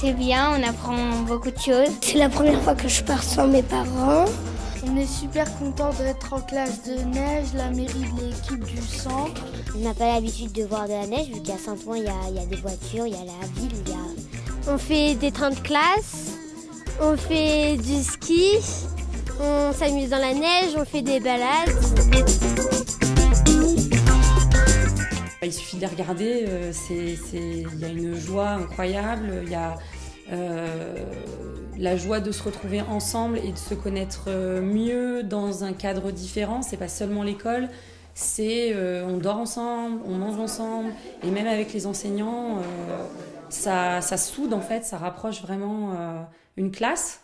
C'est bien, on apprend beaucoup de choses. C'est la première fois que je pars sans mes parents. On est super content d'être en classe de neige, la mairie de l'équipe du centre. On n'a pas l'habitude de voir de la neige, vu qu'à Saint-Ouen, il y a des voitures, il y a la ville, On fait des trains de classe, on fait du ski, on s'amuse dans la neige, on fait des balades. Il suffit de les regarder, il y a une joie incroyable, il y a la joie de se retrouver ensemble et de se connaître mieux dans un cadre différent. C'est pas seulement l'école, c'est on dort ensemble, on mange ensemble, et même avec les enseignants, ça soude en fait, ça rapproche vraiment une classe.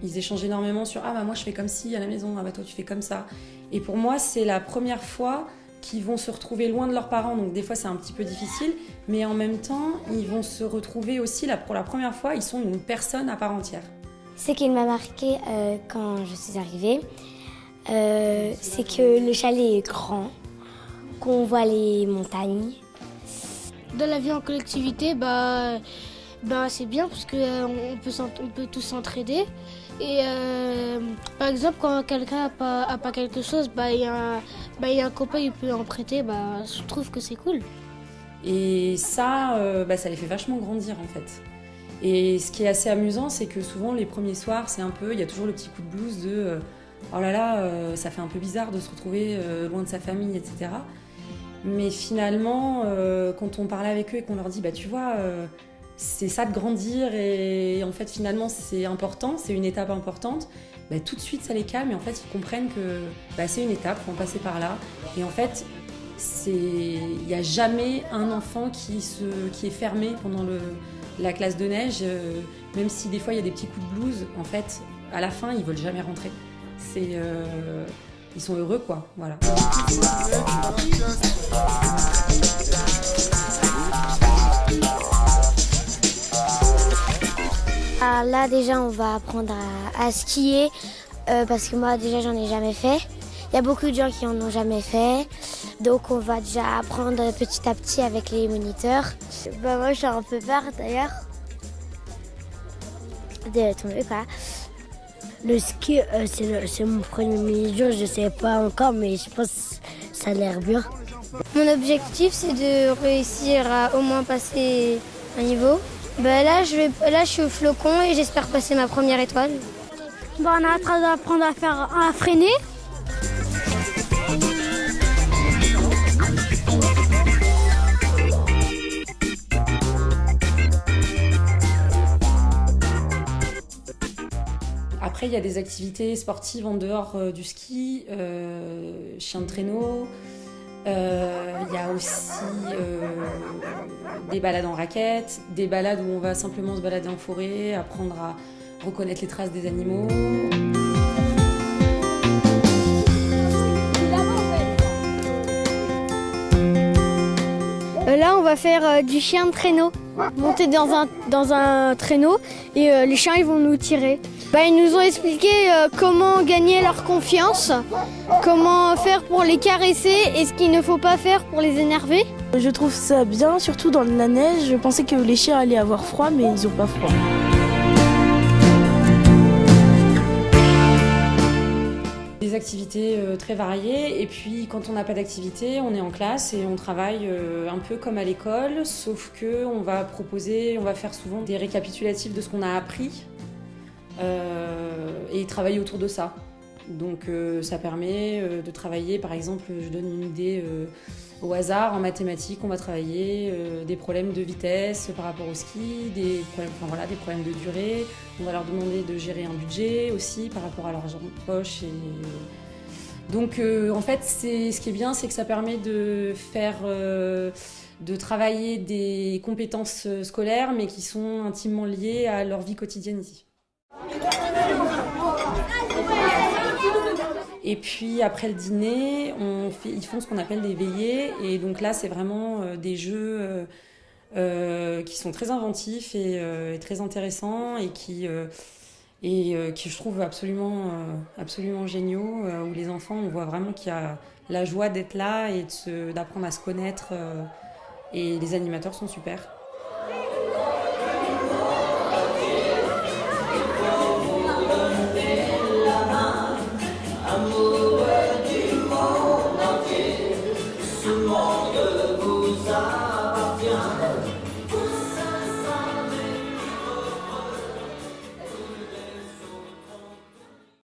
Ils échangent énormément sur « Ah bah moi je fais comme ci à la maison, ah bah toi tu fais comme ça ». Et pour moi c'est la première fois qu'ils vont se retrouver loin de leurs parents, donc des fois c'est un petit peu difficile, mais en même temps ils vont se retrouver aussi, pour la première fois, ils sont une personne à part entière. Ce qui m'a marqué quand je suis arrivée, c'est que le chalet est grand, qu'on voit les montagnes. Dans la vie en collectivité, c'est bien parce qu'on peut tous s'entraider. Et par exemple, quand quelqu'un a pas quelque chose, il y a un copain, il peut en prêter, je trouve que c'est cool. Et ça, ça les fait vachement grandir en fait. Et ce qui est assez amusant, c'est que souvent les premiers soirs, il y a toujours le petit coup de blues de oh là là, ça fait un peu bizarre de se retrouver loin de sa famille, etc. Mais finalement, quand on parle avec eux et qu'on leur dit, tu vois, c'est ça de grandir et en fait finalement c'est important, c'est une étape importante, tout de suite ça les calme et en fait ils comprennent que c'est une étape, il faut en passer par là. Et en fait, il n'y a jamais un enfant qui est fermé pendant la classe de neige, même si des fois il y a des petits coups de blues, en fait à la fin ils veulent jamais rentrer. Ils sont heureux quoi, voilà. Alors là déjà on va apprendre à skier parce que moi déjà j'en ai jamais fait. Il y a beaucoup de gens qui en ont jamais fait, donc on va déjà apprendre petit à petit avec les moniteurs. Moi j'ai un peu peur d'ailleurs de tomber quoi. Le ski c'est mon premier mini-jeu, je sais pas encore mais je pense que ça a l'air bien. Mon objectif c'est de réussir à au moins passer un niveau. Là je suis au flocon et j'espère passer ma première étoile. On est en train d'apprendre à freiner. Après, il y a des activités sportives en dehors du ski, chien de traîneau. Il y a aussi des balades en raquettes, des balades où on va simplement se balader en forêt, apprendre à reconnaître les traces des animaux. Là, on va faire du chien de traîneau. Monter dans un traîneau et les chiens ils vont nous tirer. Ils nous ont expliqué comment gagner leur confiance, comment faire pour les caresser et ce qu'il ne faut pas faire pour les énerver. Je trouve ça bien, surtout dans la neige. Je pensais que les chiens allaient avoir froid, mais ils n'ont pas froid. Des activités très variées, et puis quand on n'a pas d'activité, on est en classe et on travaille un peu comme à l'école, sauf qu'on va faire souvent des récapitulatifs de ce qu'on a appris et travailler autour de ça. Donc ça permet de travailler, par exemple, je donne une idée au hasard, en mathématiques, on va travailler des problèmes de vitesse par rapport au ski, des problèmes de durée. On va leur demander de gérer un budget aussi par rapport à leur argent de poche. Donc en fait, ce qui est bien, c'est que ça permet de travailler des compétences scolaires, mais qui sont intimement liées à leur vie quotidienne ici. Et puis après le dîner, ils font ce qu'on appelle des veillées. Et donc là, c'est vraiment des jeux qui sont très inventifs et très intéressants et qui je trouve absolument géniaux. Où les enfants, on voit vraiment qu'il y a la joie d'être là et d'apprendre à se connaître Et les animateurs sont super.